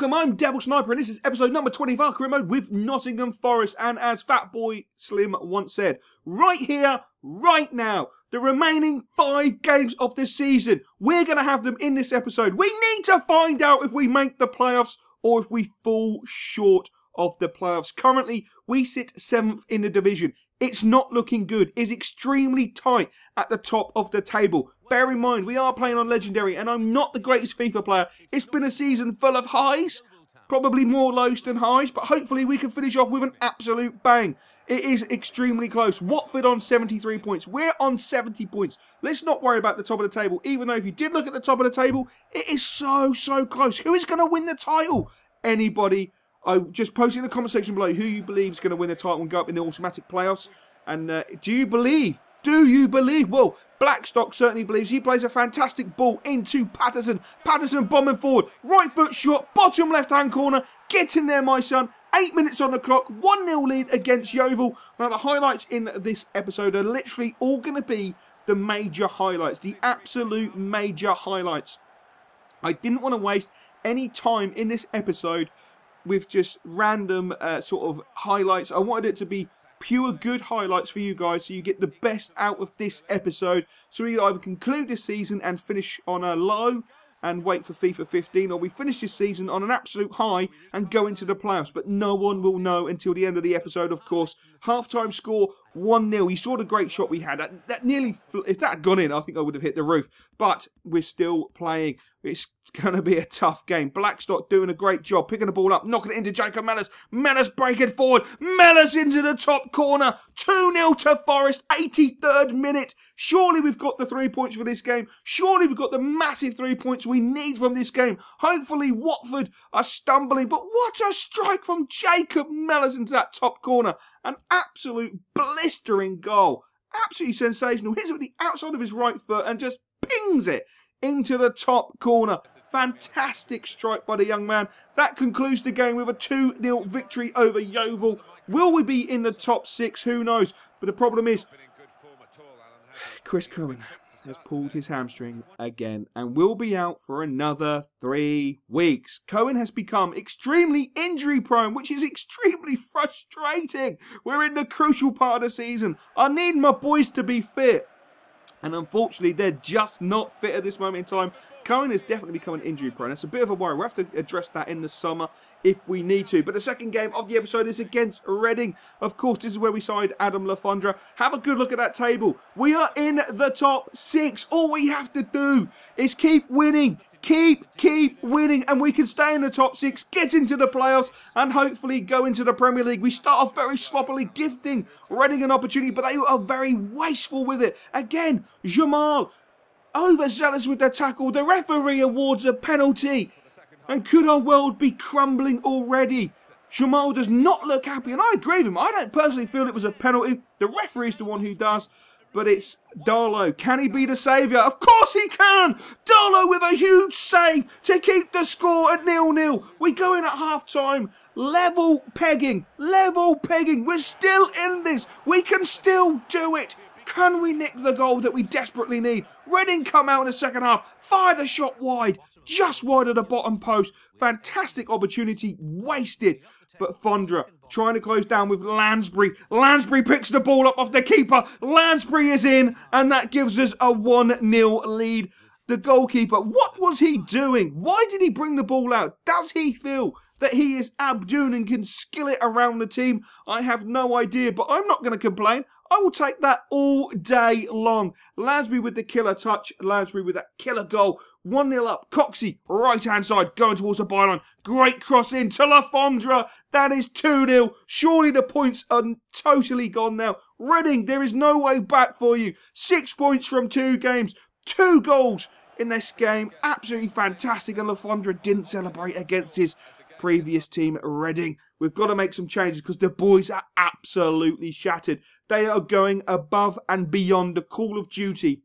welcome, I'm Devil Sniper and this is episode number 20 of our career mode with Nottingham Forest. And as Fatboy Slim once said, right here, right now, the remaining 5 games of the season, we're going to have them in this episode. We need to find out if we make the playoffs or if we fall short of the playoffs. Currently, we sit 7th in the division. It's not looking good. It's extremely tight at the top of the table. Bear in mind, we are playing on Legendary, and I'm not the greatest FIFA player. It's been a season full of highs, probably more lows than highs, but hopefully we can finish off with an absolute bang. It is extremely close. Watford on 73 points. We're on 70 points. Let's not worry about the top of the table, even though if you did look at the top of the table, it is so close. Who is going to win the title? Anybody? I just post in the comment section below who you believe is going to win the title and go up in the automatic playoffs. And do you believe? Well, Blackstock certainly believes. He plays a fantastic ball into Patterson. Patterson bombing forward. Right foot shot. Bottom left-hand corner. Get in there, my son. 8 minutes on the clock. 1-0 lead against Yeovil. Now, the highlights in this episode are literally all going to be the major highlights. The absolute major highlights. I didn't want to waste any time in this episode with just random sort of highlights. I wanted it to be pure good highlights for you guys so you get the best out of this episode, so we either conclude this season and finish on a low and wait for FIFA 15, or we finish this season on an absolute high and go into the playoffs. But no one will know until the end of the episode, of course. Half-time score 1-0. You saw the great shot we had. That nearly, if that had gone in, I think I would have hit the roof. But we're still playing. It's going to be a tough game. Blackstock doing a great job, picking the ball up, knocking it into Jacob Mellors. Mellors breaking forward. Mellors into the top corner. 2-0 to Forest, 83rd minute. Surely we've got the 3 points for this game. Surely we've got the massive 3 points we need from this game. Hopefully Watford are stumbling, but what a strike from Jacob Mellors into that top corner. An absolute blistering goal. Absolutely sensational. Hits it with the outside of his right foot and just pings it into the top corner. Fantastic strike by the young man. That concludes the game with a 2-0 victory over Yeovil. Will we be in the top 6? Who knows? But the problem is, Chris Cohen has pulled his hamstring again and will be out for another 3 weeks. Cohen has become extremely injury prone, which is extremely frustrating. We're in the crucial part of the season. I need my boys to be fit. And unfortunately, they're just not fit at this moment in time. Cohen has definitely become an injury prone. It's a bit of a worry. We'll have to address that in the summer if we need to. But the second game of the episode is against Reading. Of course, this is where we side Adam Lafondra. Have a good look at that table. We are in the top 6. All we have to do is keep winning. Keep winning, and we can stay in the top 6, get into the playoffs, and hopefully go into the Premier League. We start off very sloppily, gifting Reading an opportunity, but they are very wasteful with it. Again, Jamal, overzealous with the tackle. The referee awards a penalty. And could our world be crumbling already? Jamal does not look happy, and I agree with him. I don't personally feel it was a penalty. The referee is the one who does. But it's Darlow. Can he be the saviour? Of course he can! Darlow with a huge save to keep the score at 0-0. We go in at half-time. Level pegging. We're still in this. We can still do it. Can we nick the goal that we desperately need? Reading come out in the second half. Fire the shot wide. Just wide of the bottom post. Fantastic opportunity. Wasted. But Fondra trying to close down with Lansbury. Lansbury picks the ball up off the keeper. Lansbury is in, and that gives us a 1-0 lead. The goalkeeper, what was he doing? Why did he bring the ball out? Does he feel that he is Abdul and can skill it around the team? I have no idea, but I'm not going to complain. I will take that all day long. Lansbury with the killer touch. Lansbury with that killer goal. 1-0 up. Coxey, right-hand side, going towards the byline. Great cross in to Lafondra. That is 2-0. Surely the points are totally gone now. Reading, there is no way back for you. 6 points from 2 games. 2 goals in this game. Absolutely fantastic. And Lafondra didn't celebrate against his previous team, Reading. We've got to make some changes because the boys are absolutely shattered. They are going above and beyond the call of duty,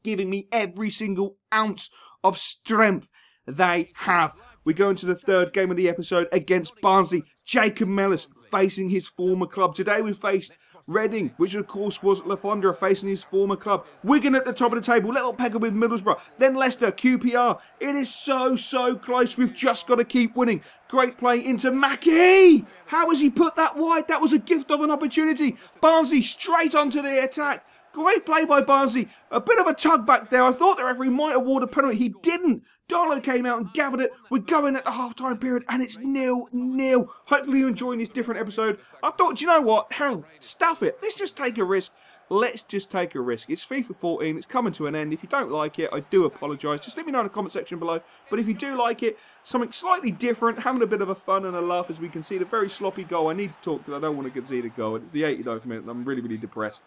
giving me every single ounce of strength they have. We go into the third game of the episode against Barnsley. Jacob Mellors facing his former club. Today we faced Reading, which of course was Lafondra facing his former club. Wigan at the top of the table, little pecker with Middlesbrough. Then Leicester, QPR. It is so close. We've just got to keep winning. Great play into Mackie. How has he put that wide? That was a gift of an opportunity. Barnsley straight onto the attack. Great play by Barnsley. A bit of a tug back there. I thought the referee might award a penalty. He didn't. Darlow came out and gathered it. We're going at the half-time period and it's 0-0. Hopefully you're enjoying this different episode. I thought, do you know what? Hell, stuff it. Let's just take a risk. Let's just take a risk. It's FIFA 14. It's coming to an end. If you don't like it, I do apologise. Just let me know in the comment section below. But if you do like it, something slightly different, having a bit of a fun and a laugh as we concede a very sloppy goal. I need to talk because I don't want to concede a goal. It's the 89th minute and I'm really depressed.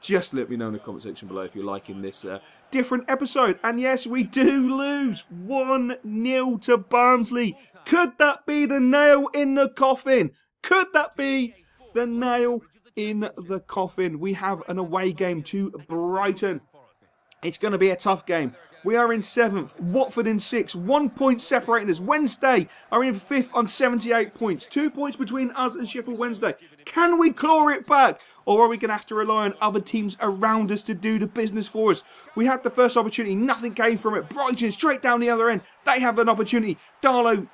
Just let me know in the comment section below if you're liking this different episode. And yes, we do lose 1-0 to Barnsley. Could that be the nail in the coffin? Could that be the nail in the coffin? We have an away game to Brighton. It's going to be a tough game. We are in 7th, Watford in 6th, 1 point separating us. Wednesday are in 5th on 78 points. 2 points between us and Sheffield Wednesday. Can we claw it back? Or are we going to have to rely on other teams around us to do the business for us? We had the first opportunity, nothing came from it. Brighton straight down the other end. They have an opportunity. Darlow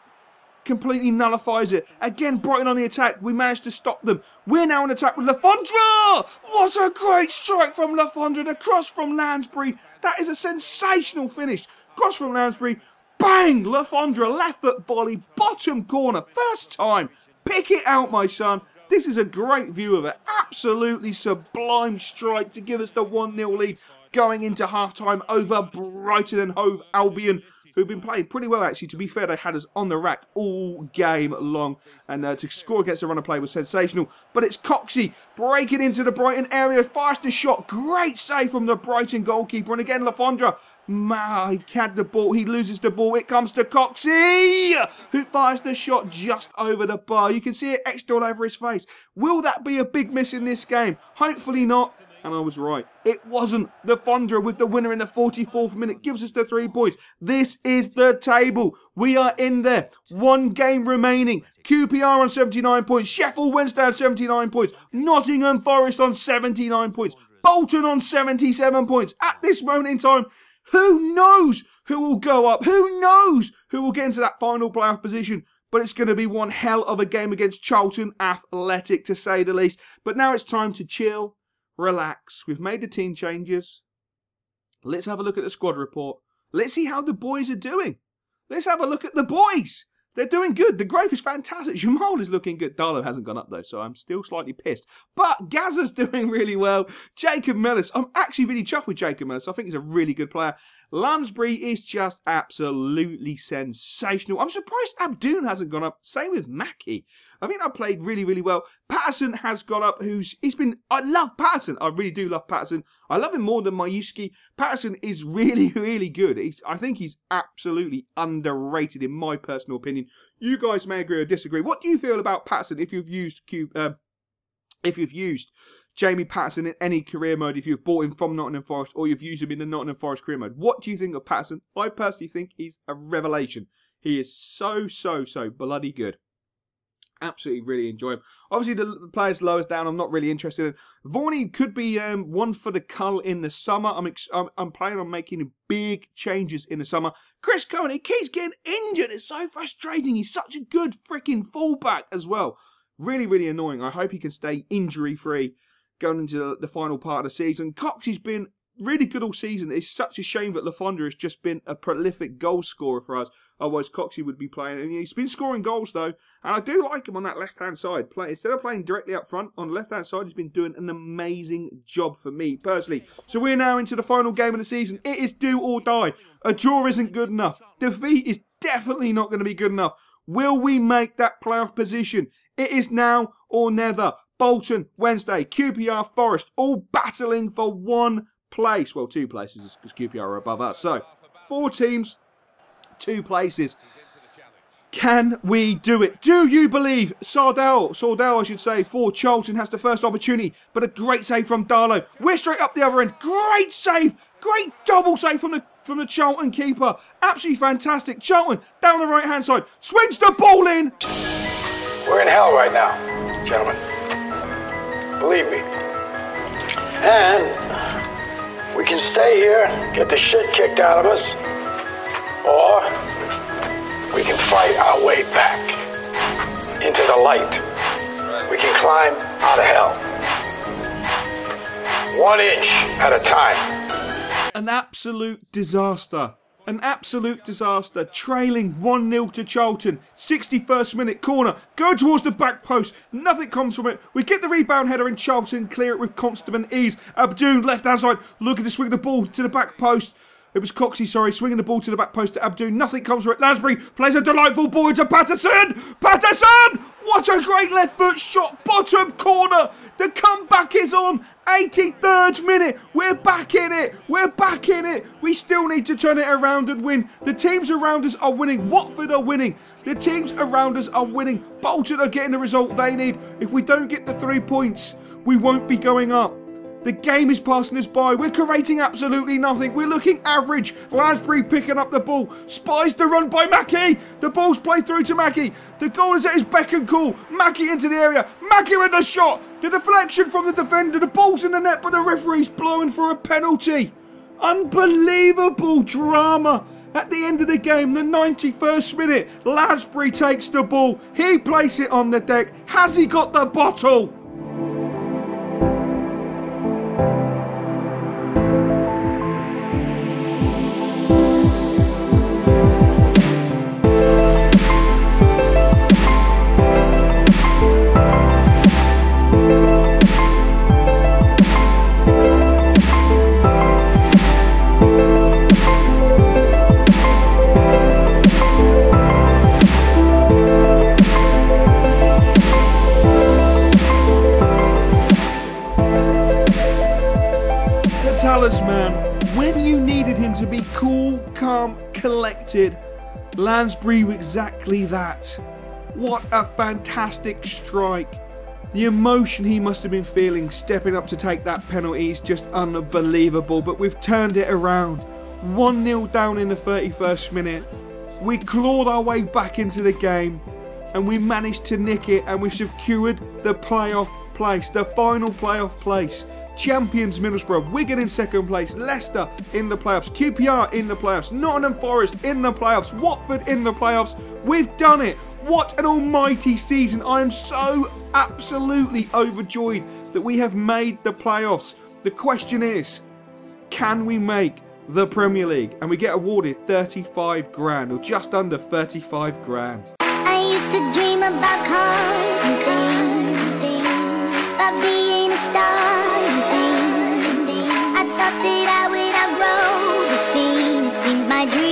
completely nullifies it. Again, Brighton on the attack. We managed to stop them. We're now on attack with Lafondra. What a great strike from Lafondra. The cross from Lansbury. That is a sensational finish. Cross from Lansbury. Bang! Lafondra, left foot volley, bottom corner. First time. Pick it out, my son. This is a great view of it. Absolutely sublime strike to give us the 1-0 lead going into half-time over Brighton and Hove Albion, who've been playing pretty well, actually. To be fair, they had us on the rack all game long. And to score against the run of play was sensational. But it's Coxey breaking into the Brighton area. Fires the shot. Great save from the Brighton goalkeeper. And again, Lafondra. He had the ball. He loses the ball. It comes to Coxey, who fires the shot just over the bar. You can see it etched all over his face. Will that be a big miss in this game? Hopefully not. And I was right. It wasn't. Lafondra with the winner in the 44th minute gives us the 3 points. This is the table. We are in there. 1 game remaining. QPR on 79 points. Sheffield Wednesday on 79 points. Nottingham Forest on 79 points. Bolton on 77 points. At this moment in time, who knows who will go up? Who knows who will get into that final playoff position? But it's going to be one hell of a game against Charlton Athletic, to say the least. But now it's time to chill. Relax. We've made the team changes. Let's have a look at the squad report. Let's see how the boys are doing. Let's have a look at the boys. They're doing good. The growth is fantastic. Jamal is looking good. Darlow hasn't gone up though, so I'm still slightly pissed. But Gazza's doing really well. Jacob Mellis. I'm actually really chuffed with Jacob Mellis. I think he's a really good player. Lansbury is just absolutely sensational. I'm surprised Abdoon hasn't gone up. Same with Mackie. I think I played really well. Patterson has gone up. I love Patterson. I really do love Patterson. I love him more than Majewski. Patterson is really good. I think he's absolutely underrated in my personal opinion. You guys may agree or disagree. What do you feel about Patterson if you've used Jamie Patterson in any career mode, if you've bought him from Nottingham Forest or you've used him in the Nottingham Forest career mode? What do you think of Patterson? I personally think he's a revelation. He is so bloody good. Absolutely really enjoy him. Obviously, the players lowest down, I'm not really interested in. Varney could be one for the cull in the summer. I'm planning on making big changes in the summer. Chris Cohen, he keeps getting injured. It's so frustrating. He's such a good freaking fullback as well. Really annoying. I hope he can stay injury-free going into the final part of the season. Coxey's been really good all season. It's such a shame that Lafondra has just been a prolific goal scorer for us. Otherwise, Coxey would be playing. And he's been scoring goals, though. And I do like him on that left-hand side. Instead of playing directly up front, on the left-hand side, he's been doing an amazing job for me, personally. So we're now into the final game of the season. It is do or die. A draw isn't good enough. Defeat is definitely not going to be good enough. Will we make that playoff position? It is now or never. Bolton, Wednesday, QPR, Forest, all battling for 1 place. Well, 2 places because QPR are above us. So, 4 teams, 2 places. Can we do it? Do you believe Sordell, I should say, for Charlton has the first opportunity, but a great save from Darlow. We're straight up the other end. Great save. Great double save from the Charlton keeper. Absolutely fantastic. Charlton down the right-hand side. Swings the ball in. We're in hell right now, gentlemen. Believe me. And we can stay here, get the shit kicked out of us, or we can fight our way back into the light. We can climb out of hell. 1 inch at a time. An absolute disaster. An absolute disaster. Trailing 1-0 to Charlton. 61st minute corner. Going towards the back post. Nothing comes from it. We get the rebound header and Charlton clear it with constant ease. Abdoun left hand side. Looking to swing the ball to the back post. It was Coxey, sorry, swinging the ball to the back post to Abdoun. Nothing comes from it. Lansbury plays a delightful ball into Patterson. Patterson! What a great left foot shot. Bottom corner. The comeback is on. 83rd minute. We're back in it. We're back in it. We still need to turn it around and win. The teams around us are winning. Watford are winning. The teams around us are winning. Bolton are getting the result they need. If we don't get the 3 points, we won't be going up. The game is passing us by. We're creating absolutely nothing. We're looking average. Lansbury picking up the ball. Spies the run by Mackie. The ball's played through to Mackie. The goal is at his beck and call. Mackie into the area. Mackie with the shot. The deflection from the defender. The ball's in the net, but the referee's blowing for a penalty. Unbelievable drama. At the end of the game, the 91st minute, Lansbury takes the ball. He places it on the deck. Has he got the bottle? Talisman, when you needed him to be cool, calm, collected, Lansbury exactly that. What a fantastic strike. The emotion he must have been feeling stepping up to take that penalty is just unbelievable, but we've turned it around. 1-0 down in the 31st minute. We clawed our way back into the game and we managed to nick it, and we've secured the playoff place, the final playoff place. Champions Middlesbrough, Wigan in second place, Leicester in the playoffs, QPR in the playoffs, Nottingham Forest in the playoffs, Watford in the playoffs. We've done it. What an almighty season. I am so absolutely overjoyed that we have made the playoffs. The question is, can we make the Premier League? And we get awarded 35 grand, or just under 35 grand. I used to dream about cars and things, about being a star. I thought that I would outgrow this feeling. It seems my dream